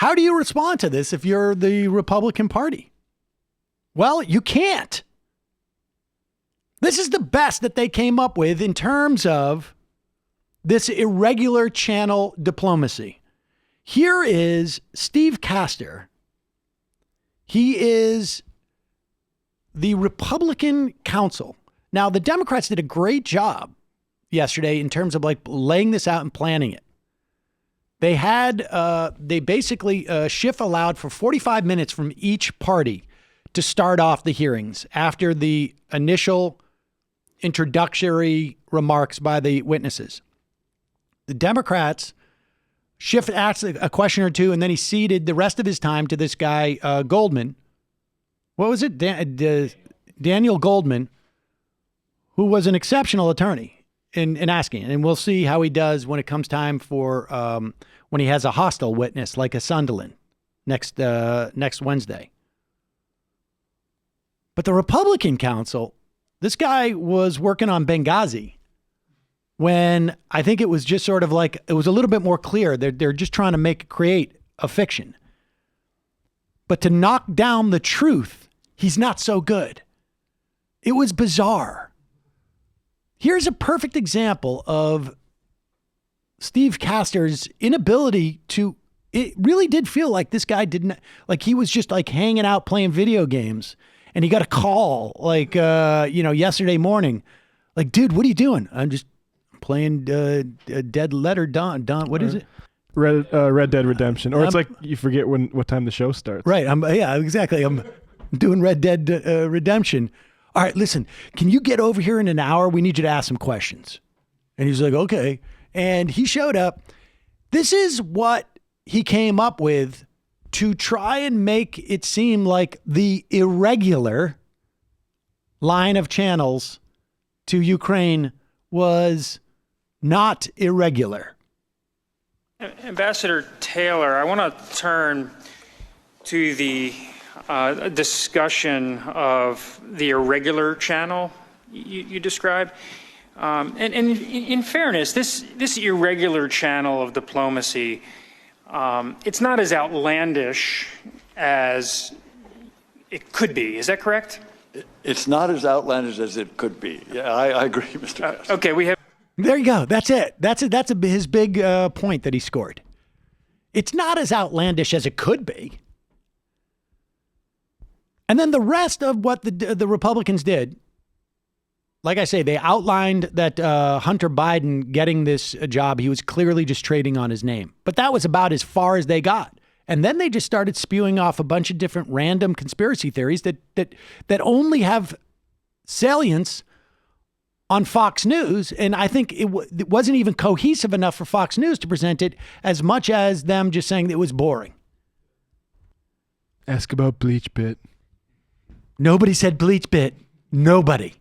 How do you respond to this if you're the Republican Party? Well, you can't. This is the best that they came up with in terms of this irregular channel diplomacy. Here is Steve Castor. He is the Republican counsel. Now, the Democrats did a great job yesterday in terms of like laying this out and planning it. They had, they basically, Schiff allowed for 45 minutes from each party to start off the hearings after the initial introductory remarks by the witnesses. The Democrats, Schiff asked a question or two, and then he ceded the rest of his time to this guy, Goldman. What was it? Daniel Goldman, who was an exceptional attorney in asking. And we'll see how he does when it comes time for when he has a hostile witness like a Sunderland next Wednesday. But the Republican counsel, this guy was working on Benghazi when I think it was just sort of like, it was a little bit more clear. They're just trying to create a fiction. But to knock down the truth, he's not so good. It was bizarre. Here's a perfect example of Steve Castor's inability to, it really did feel like this guy didn't, like he was just like hanging out playing video games. And he got a call like, yesterday morning. Like, dude, what are you doing? I'm just playing Dead Letter Dawn. What is it? Red Dead Redemption. Or it's like you forget what time the show starts. Right. Yeah, exactly. I'm doing Red Dead Redemption. All right, listen, can you get over here in an hour? We need you to ask some questions. And he's like, okay. And he showed up. This is what he came up with to try and make it seem like the irregular line of channels to Ukraine was not irregular. Ambassador Taylor, I want to turn to the discussion of the irregular channel you described. And in fairness, this irregular channel of diplomacy, it's not as outlandish as it could be. Is that correct? It's not as outlandish as it could be. Yeah, I agree, Mr. Castor. Okay, we have. There you go. That's it. That's his big point that he scored. It's not as outlandish as it could be. And then the rest of what the Republicans did, like I say, they outlined that Hunter Biden getting this job, he was clearly just trading on his name. But that was about as far as they got. And then they just started spewing off a bunch of different random conspiracy theories that only have salience on Fox News. And I think it wasn't even cohesive enough for Fox News to present it as much as them just saying it was boring. Ask about Bleach Bit. Nobody said Bleach Bit. Nobody.